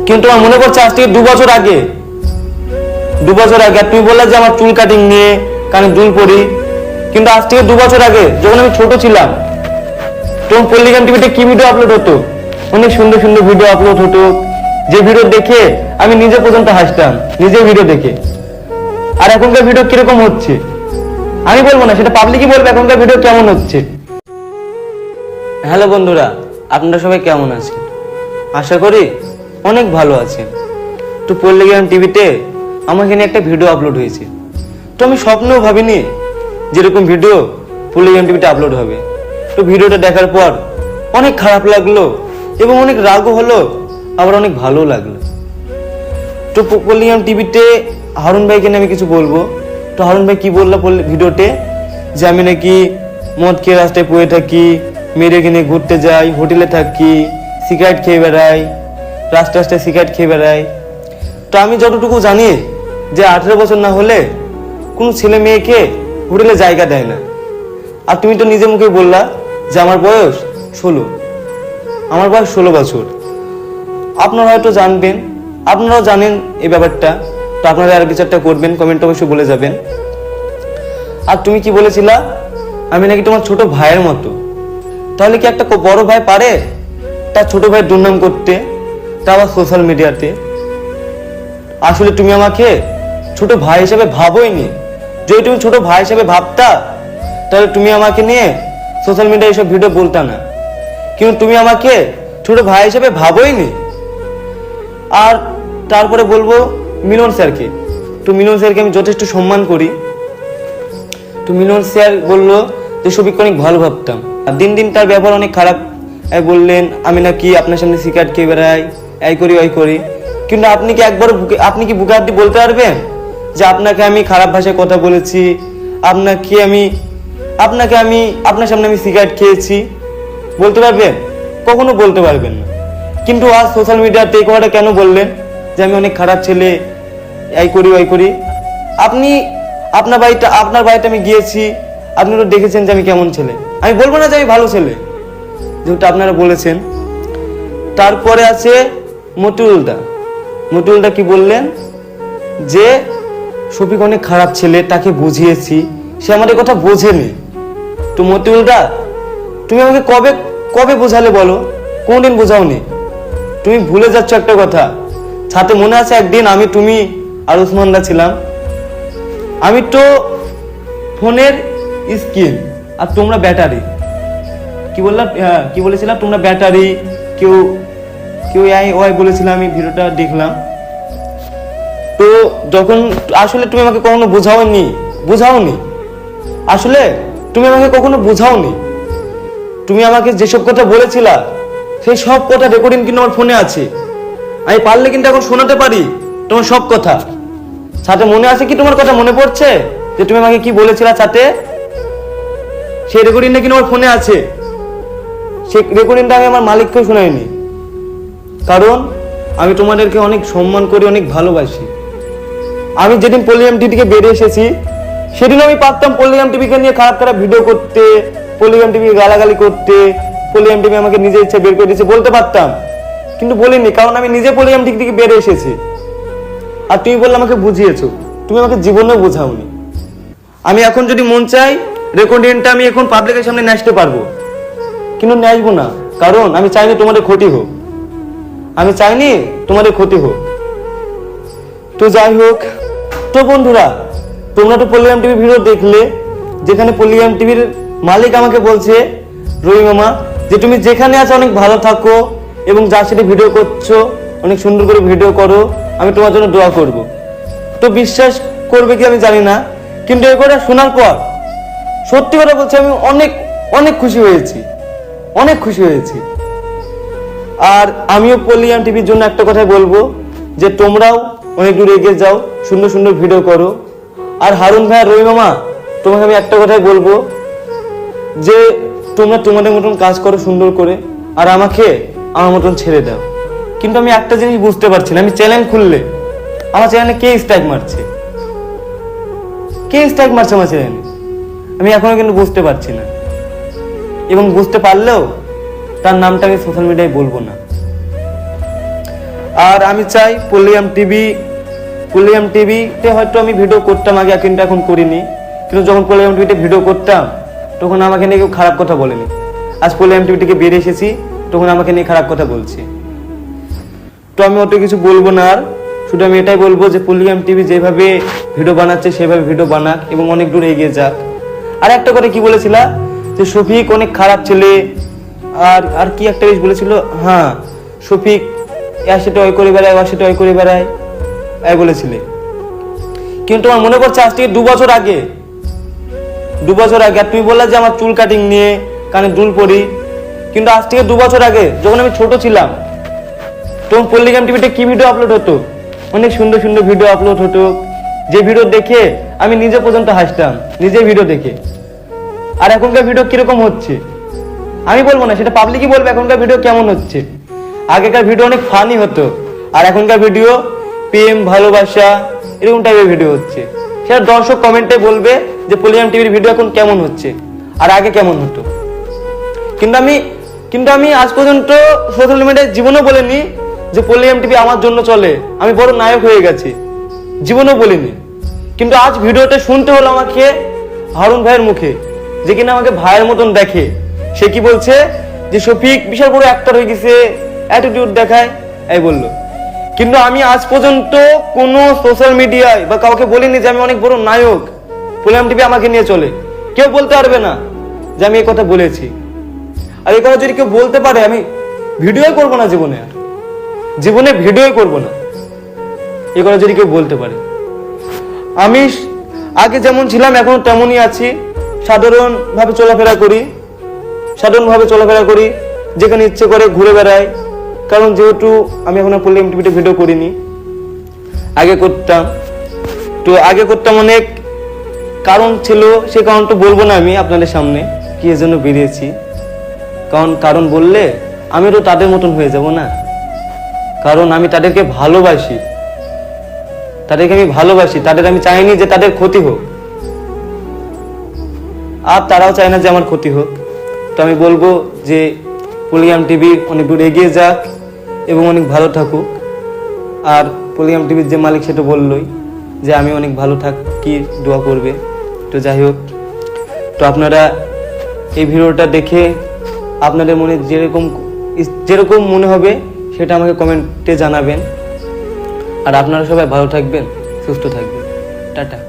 কিন্তু আমার মনে পড়ছে আজ থেকে 2 বছর আগে তুমি বললে যে আমার চুল কাটিং নিয়ে কানে দুল পরি, কিন্তু আজ থেকে 2 বছর আগে যখন আমি ছোট ছিলাম তখন পল্লিগ্রাম টিভিতে কি ভিডিও আপলোড হতো, অনেক সুন্দর সুন্দর ভিডিও আপলোড হতো, যে ভিডিও দেখে আমি নিজে পর্যন্ত হাসতাম নিজে ভিডিও দেখে। আর এখনকার ভিডিও কিরকম হচ্ছে আমি বলবো না, সেটা পাবলিকই বলবে এখনকার ভিডিও কেমন হচ্ছে। হ্যালো বন্ধুরা, আপনারা সবাই কেমন আছেন? আশা করি অনেক ভালো আছেন। তো পল্লিগ্রাম টিভিতে আমাকে নিয়ে একটা ভিডিও আপলোড হয়েছে, তো আমি স্বপ্নেও ভাবিনি যেরকম ভিডিও পল্লিগ্রাম টিভিতে আপলোড হবে। তো ভিডিওটা দেখার পর অনেক খারাপ লাগলো এবং অনেক রাগও হলো, আবার অনেক ভালো লাগলো। তো পল্লিগ্রাম টিভিতে হারুন ভাইকে নিয়ে আমি কিছু বলবো। তো হারুন ভাই কি বললো ভিডিওতে, যে আমি নাকি মদ খেয়ে রাস্তায় পড়ে থাকি, মেরে কিনে ঘুরতে যাই, হোটেলে থাকি, সিগারেট খেয়ে বেড়াই, রাস্তায় সিগারেট খেয়ে বেড়াই। তো আমি যতটুকু জানি যে 18 বছর না হলে কোনো ছেলে মেয়েকে হোটেলে জায়গা দেয় না। আর তুমি তো নিজে মুখে বললা যে আমার বয়স 16 বছর। আপনারা হয়তো জানবেন, আপনারাও জানেন এই ব্যাপারটা। তো আপনারা আর বিচারটা করবেন, কমেন্ট অবশ্যই বলে যাবেন। আর তুমি কি বলেছিলা আমি নাকি তোমার ছোট ভাইয়ের মতো। তাহলে কি একটা বড় ভাই পারে তার ছোট ভাইয়ের দুর্নাম করতে, তা আবার সোশ্যাল মিডিয়াতে? আসলে তুমি আমাকে ছোট ভাই হিসেবে ভাবোইনি। যদি তুমি ছোট ভাই হিসেবে ভাবতা তাহলে তুমি আমাকে নিয়ে সোশ্যাল মিডিয়ায় এইসব ভিডিও বলতা না, কিন্তু তুমি আমাকে ছোট ভাই হিসেবে ভাবোইনি। আর তারপরে বলবো মিলন স্যারকে। তো মিলন স্যারকে আমি যথেষ্ট সম্মান করি। তো মিলন স্যার বললো যে সবিককে অনেক ভালো ভাবতাম, আর দিন দিন তার ব্যবহার অনেক খারাপ। বললেন আমি নাকি আপনার সামনে সিগারেট খেয়ে বেড়াই, এই করি ওই করি। কিন্তু আপনি কি বুকে হাত দিয়ে বলতে পারবেন যে আপনাকে আমি খারাপ ভাষায় কথা বলেছি, আপনাকে আমি আপনার সামনে আমি সিগারেট খেয়েছি? বলতে পারবেন? কখনো বলতে পারবেন না। কিন্তু আজ সোশ্যাল মিডিয়াতে এই কথাটা কেন বললেন যে আমি অনেক খারাপ ছেলে, এই করি ওই করি? আপনার বাড়িতে আমি গিয়েছি, আপনি তো দেখেছেন যে আমি কেমন ছেলে। আমি বলবো না যে আমি ভালো ছেলে, যেহেতু আপনারা বলেছেন। তারপরে আছে মতিউলদা কি বললেন যে শফিক অনেক খারাপ ছেলে, তাকে বুঝিয়েছি, সে আমাদের কথা বোঝেনি। তো মতিউলদা, তুমি আমাকে কবে বোঝালে বলো? কোনদিন বোঝাওনি। তুমি ভুলে যাচ্ছ একটা কথা। সাথে মনে আছে একদিন আমি, তুমি আর উসমানদা ছিলাম। আমি তো ফোনের স্ক্রিন আর তোমরা ব্যাটারি। কি বলেছিলাম? তোমরা ব্যাটারি, কেউ বলেছিলাম। আমি ভিডিওটা দেখলাম। তো যখন আসলে তুমি আমাকে কখনো বুঝাওনি। আসলে তুমি আমাকে কখনো বুঝাওনি। তুমি আমাকে যেসব কথা বলেছিলা সেই সব কথা রেকর্ডিং কিন্তু আমার ফোনে আছে। আমি পারলে কিন্তু এখন শোনাতে পারি তোমার সব কথা। সাথে মনে আছে কি, তোমার কথা মনে পড়ছে যে তুমি আমাকে কি বলেছিলা সাথে? সেই রেকর্ডিংটা কিন্তু আমার ফোনে আছে। সেই রেকর্ডিংটা আমি আমার মালিককেও শোনাইনি, কারণ আমি তোমাদেরকে অনেক সম্মান করি, অনেক ভালোবাসি। আমি যেদিন পল্লিগ্রাম টিভি থেকে বেরিয়ে এসেছি সেদিন আমি পারতাম পল্লিগ্রাম টিভিকে নিয়ে খারাপ খারাপ ভিডিও করতে, পল্লিগ্রাম টিভি গালাগালি করতে, পল্লিগ্রাম টিভি আমাকে নিজের ইচ্ছা বের করে দিয়েছে, বলতে পারতাম, কিন্তু বলিনি, কারণ আমি নিজে পল্লিগ্রাম টিভি থেকে বেরিয়ে এসেছি। আর তুমি বললে আমাকে বুঝিয়েছো, তুমি আমাকে জীবনেও বোঝাওনি। আমি এখন যদি মন চাই রেকর্ডিংটা আমি এখন পাবলিকের সামনে নাচতে পারবো, কিন্তু নাচবো না, কারণ আমি চাইনি তোমাদের ক্ষতি হোক। তো যাই হোক, তো বন্ধুরা, তোমরা তো পল্লিগ্রাম টিভি ভিডিও দেখলে, যেখানে পল্লিগ্রাম টিভির মালিক আমাকে বলছে, রবি মামা, যে তুমি যেখানে আছো অনেক ভালো থাকো এবং যার সাথে ভিডিও করছো অনেক সুন্দর করে ভিডিও করো, আমি তোমার জন্য দোয়া করব। তো বিশ্বাস করবে কি আমি জানি না, কিন্তু এই কথা শোনার পর সত্যি কথা বলছি, আমি অনেক খুশি হয়েছি। আর আমিও পল্লিগ্রাম টিভির জন্য একটা কথাই বলবো, যে তোমরাও অনেক দূর এগিয়ে যাও, সুন্দর সুন্দর ভিডিও করো। আর হারুন ভাই আর রবি মামা, তোমাকে আমি একটা কথাই বলবো, যে তোমরা তোমাদের মতন কাজ করো সুন্দর করে, আর আমাকে আমার মতন ছেড়ে দাও। কিন্তু আমি একটা জিনিস বুঝতে পারছি না, আমি চ্যানেল খুললে আমার চ্যানেলে কে স্ট্রাইক মারছে আমার চ্যানেলে, আমি এখনো কিন্তু বুঝতে পারছি না। এবং বুঝতে পারলেও তার নামটা আমি সোশ্যাল মিডিয়ায় বলবো না। আর আমি চাই পল্লিয়াম টিভিতে হয়তো আমি ভিডিও করতাম আগে, কিন্তু এখন করিনি। কিন্তু যখন পল্লিয়াম টিভিতে ভিডিও করতাম তখন আমাকে নিয়ে কেউ খারাপ কথা বলেনি। আজ পল্লিয়াম টিভি থেকে বেরিয়ে এসেছি, তখন আমাকে নিয়ে খারাপ কথা বলছে। তো আমি অত কিছু বলবো না, আর শুধু আমি এটাই বলবো যে পল্লিয়াম টিভি যেভাবে ভিডিও বানাচ্ছে সেভাবে ভিডিও বানাক এবং অনেক দূর এগিয়ে যাক। আর একটা কথা কি বলেছিল যে শফিক অনেক খারাপ ছেলে, আর কি একটা জিনিস বলেছিল, হ্যাঁ শফিক এর সাথে ওই করে বেড়ায়, ওর সাথে ওই করে বেড়ায় এই বলেছিলে। কিন্তু আমার মনে পড়ছে আজ থেকে 2 বছর আগে আর তুমি বললা যে আমার চুল কাটিং নিয়ে, কানে দুল পরি, কিন্তু আজ থেকে 2 বছর আগে যখন আমি ছোট ছিলাম তখন পল্লিগ্রাম টিভিতে কি ভিডিও আপলোড হতো, অনেক সুন্দর সুন্দর ভিডিও আপলোড হতো, যে ভিডিও দেখে আমি নিজে পর্যন্ত হাসতাম নিজে ভিডিও দেখে। আর এখনকার ভিডিও কিরকম হচ্ছে আমি বলবো না, সেটা পাবলিকই বলবে এখনকার ভিডিও কেমন হচ্ছে। আগেকার ভিডিও অনেক ফানি হতো, আর এখনকার ভিডিও প্রেম ভালোবাসা এরকম টাইপের ভিডিও হচ্ছে। সেটা দর্শক কমেন্টে বলবে যে পল্লিগ্রাম টিভির ভিডিও এখন কেমন হচ্ছে আর আগে কেমন হতো। কিন্তু আমি আজ পর্যন্ত সোশ্যাল মিডিয়ায় জীবনও বলিনি যে পল্লিগ্রাম টিভি আমার জন্য চলে, আমি বড় নায়ক হয়ে গেছি, জীবনও বলিনি। কিন্তু আজ ভিডিওতে শুনতে হলো আমাকে হারুন ভাইয়ের মুখে, যে কিনা আমাকে ভাইয়ের মতন দেখে। সে কি বলছে যে শফিক বিশাল বড় অ্যাক্টর হয়ে গেছে, অ্যাটিটিউড দেখায় এই বললো। কিন্তু আমি আজ পর্যন্ত কোনো সোশ্যাল মিডিয়ায় বা কাউকে বলিনি যে আমি অনেক বড় নায়ক, পল্লিগ্রাম টিভি আমাকে নিয়ে চলে। কেউ বলতে পারবে না যে আমি এই কথা বলেছি। আর এই কথা যদি কেউ বলতে পারে আমি ভিডিও করবো না, জীবনে ভিডিও করবো না, এই কথা যদি কেউ বলতে পারে। আমি আগে যেমন ছিলাম এখন তেমনই আছি, সাধারণভাবে চলাফেরা করি, যেখানে ইচ্ছে করে ঘুরে বেড়াই। কারণ যেহেতু আমি এখন পল্লিগ্রাম টিভিতে ভিডিও করিনি, আগে করতাম অনেক কারণ ছিল, সে কারণটা বলবো না আমি আপনাদের সামনে কি এর জন্য বেরিয়েছি। কারণ বললে আমি তো তাদের মতন হয়ে যাব না, কারণ আমি তাদেরকে ভালোবাসি, তাদের আমি চাইনি যে তাদের ক্ষতি হোক, আর তারাও চায় না যে আমার ক্ষতি হোক। তো আমি বলবো যে পল্লিগ্রাম টিভি অনেক দূর এগিয়ে যাক এবং অনেক ভালো থাকুক। আর পল্লিগ্রাম টিভির যে মালিক সেটা বললই যে আমি অনেক ভালো থাকি, দোয়া করবে। তো যাই হোক, তো আপনারা এই ভিডিওটা দেখে আপনাদের মনে যেরকম মনে হবে সেটা আমাকে কমেন্টে জানাবেন। আর আপনারা সবাই ভালো থাকবেন, সুস্থ থাকবেন। টাটা।